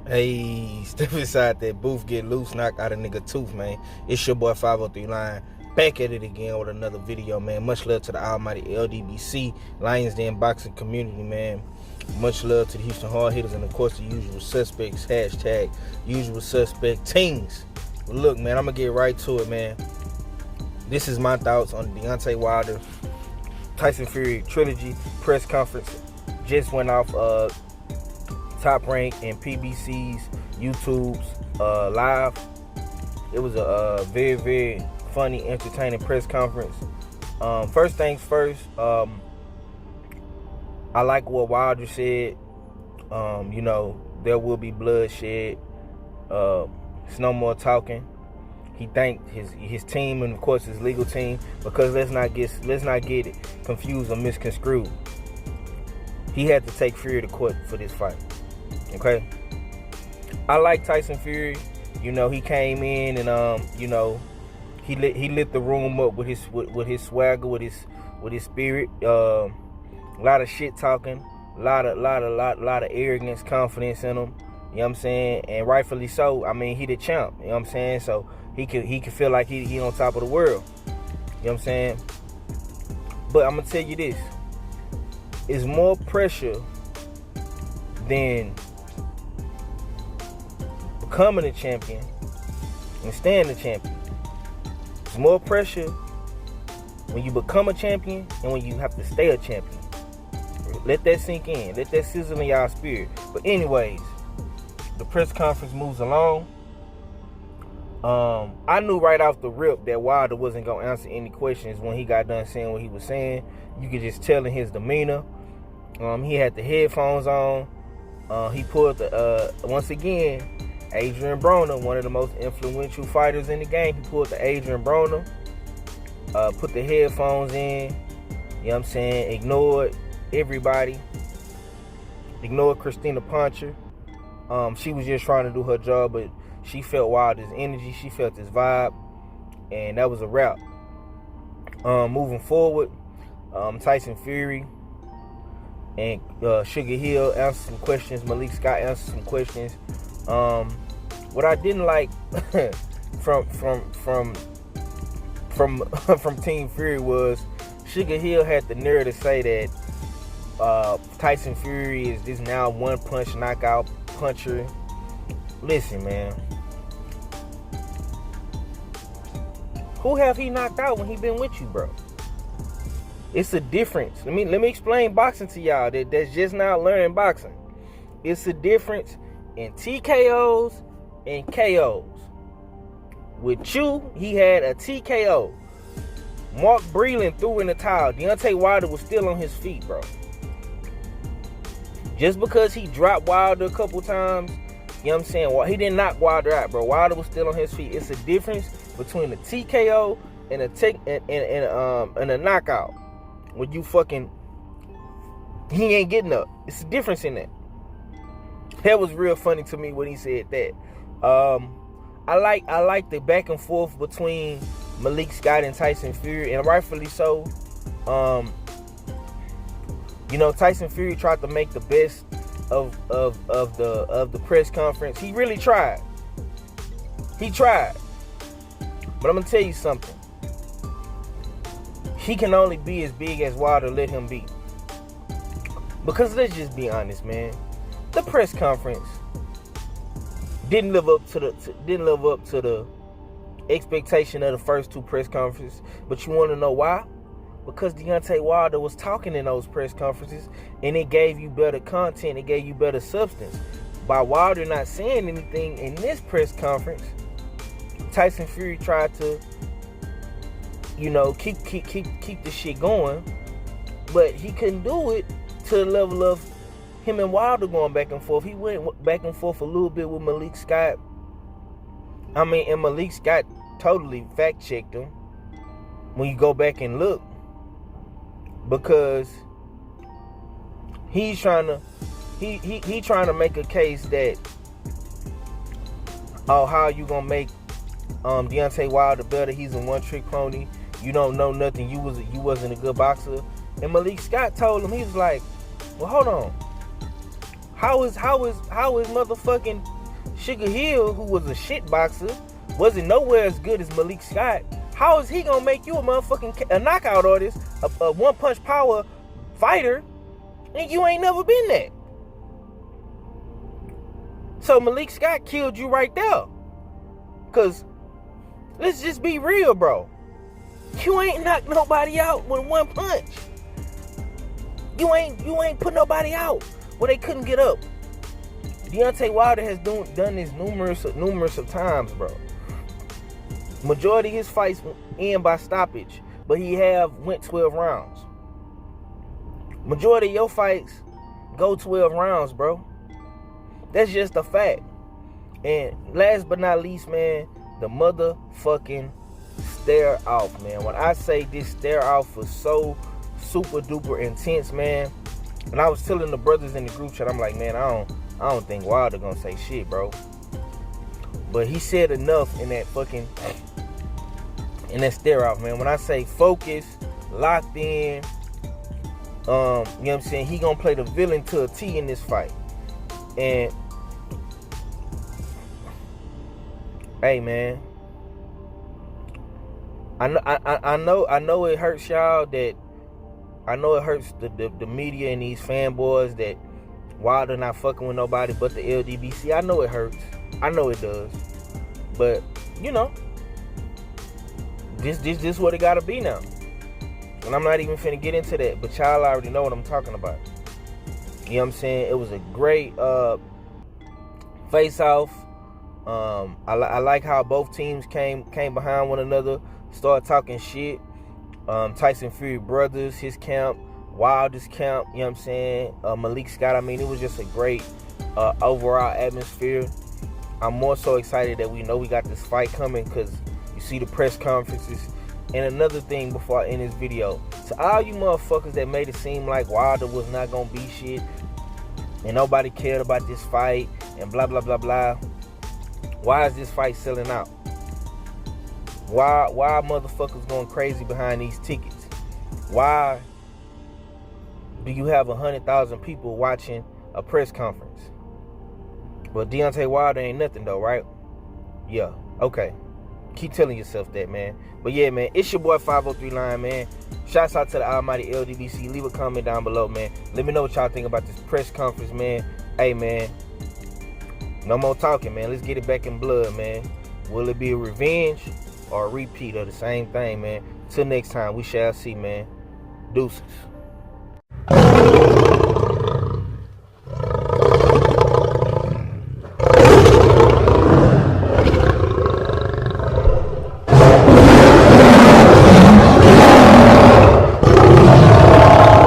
Hey, step inside that booth, get loose, knock out a nigga tooth, man. It's your boy 503 Lion, back at it again with another video, man. Much love to the almighty LDBC, Lions Den boxing community, man. Much love to the Houston Hard Hitters and, of course, the usual suspects, hashtag usual suspect teams. But look, man, I'm going to get right to it, man. This is my thoughts on the Deontay Wilder Tyson Fury trilogy press conference. Just went off Top Rank and PBC's YouTube's live. It was a very, very funny, entertaining press conference. First things first, I like what Wilder said. There will be bloodshed. It's no more talking. He thanked his team and, of course, his legal team, because let's not get it confused or misconstrued. He had to take Fury to court for this fight. Okay, I like Tyson Fury. He came in and he lit the room up with his swagger, with his spirit. A lot of shit talking, a lot of arrogance, confidence in him. You know what I'm saying? And rightfully so. I mean, he the champ. You know what I'm saying? So he can feel like he on top of the world. You know what I'm saying? But I'm gonna tell you this: it's more pressure than becoming a champion and staying a champion. It's more pressure when you become a champion and when you have to stay a champion. Let that sink in. Let that sizzle in y'all spirit. But anyways, the press conference moves along. I knew right off the rip that Wilder wasn't going to answer any questions when he got done saying what he was saying. You could just tell in his demeanor. He had the headphones on. He pulled once again, Adrian Broner, one of the most influential fighters in the game. He pulled the Adrian Broner, put the headphones in, you know what I'm saying, ignored everybody, ignored Christina Puncher. She was just trying to do her job, but she felt Wilder's energy, she felt his vibe, and that was a wrap. Moving forward, Tyson Fury and Sugar Hill answered some questions. Malik Scott answered some questions. What I didn't like from Team Fury was Sugar Hill had the nerve to say that Tyson Fury is this now one punch knockout puncher. Listen, man, who have he knocked out when he been with you, bro? It's a difference. Let me explain boxing to y'all that's just now learning boxing. It's a difference in TKOs and KOs. With you, he had a TKO. Mark Breland threw in the towel. Deontay Wilder was still on his feet, bro. Just because he dropped Wilder a couple times, you know what I'm saying? Well, he didn't knock Wilder out, bro. Wilder was still on his feet. It's a difference between a TKO and a knockout. When you he ain't getting up. It's a difference in that. That was real funny to me when he said that. I like the back and forth between Malik Scott and Tyson Fury, and rightfully so. Tyson Fury tried to make the best of the press conference. He really tried. He tried. But I'm gonna tell you something. He can only be as big as Wilder let him be. Because let's just be honest, man. The press conference didn't live up to the expectation of the first two press conferences. But you want to know why? Because Deontay Wilder was talking in those press conferences, and it gave you better content, it gave you better substance. By Wilder not saying anything in this press conference, Tyson Fury tried to, keep the shit going, but he couldn't do it to the level of him and Wilder going back and forth. He went back and forth a little bit with Malik Scott. And Malik Scott totally fact-checked him when you go back and look, because he's trying to make a case that, how you gonna make Deontay Wilder better? He's a one-trick pony. You don't know nothing. You wasn't a good boxer. And Malik Scott told him, he was like, well, hold on. How is motherfucking Sugar Hill, who was a shit boxer, wasn't nowhere as good as Malik Scott. How is he gonna make you a knockout artist, a one-punch power fighter, and you ain't never been that? So Malik Scott killed you right there. Cause let's just be real, bro. You ain't knocked nobody out with one punch. You ain't put nobody out where they couldn't get up. Deontay Wilder has done this numerous of times, bro. Majority of his fights end by stoppage, but he went 12 rounds. Majority of your fights go 12 rounds, bro. That's just a fact. And last but not least, man, the motherfucking stare off, man. When I say this stare off was so super duper intense, man. And I was telling the brothers in the group chat, I'm like, man, I don't think Wilder gonna say shit, bro. But he said enough in that stare off, man. When I say focus, locked in, you know what I'm saying? He gonna play the villain to a T in this fight. And hey, man, I know it hurts y'all that I know it hurts the media and these fanboys that Wilder not fucking with nobody but the LDBC. I know it hurts. I know it does. But, you know, this what it gotta be now. And I'm not even finna get into that, but y'all already know what I'm talking about. You know what I'm saying? It was a great face-off. I like how both teams came behind one another, started talking shit. Tyson Fury brothers, his camp, Wilder's camp, you know what I'm saying? Malik Scott, I mean, it was just a great overall atmosphere. I'm more so excited that we know we got this fight coming because you see the press conferences. And another thing before I end this video, to all you motherfuckers that made it seem like Wilder was not gonna be shit and nobody cared about this fight and blah, blah, blah, blah. Why is this fight selling out? Why motherfuckers going crazy behind these tickets? Why do you have 100,000 people watching a press conference? Well, Deontay Wilder ain't nothing though, right? Yeah, okay. Keep telling yourself that, man. But yeah, man, it's your boy 503 Lion, man. Shouts out to the almighty LDBC. Leave a comment down below, man. Let me know what y'all think about this press conference, man. Hey, man, no more talking, man. Let's get it back in blood, man. Will it be a revenge or a repeat of the same thing, man? Till next time, we shall see, man. Deuces.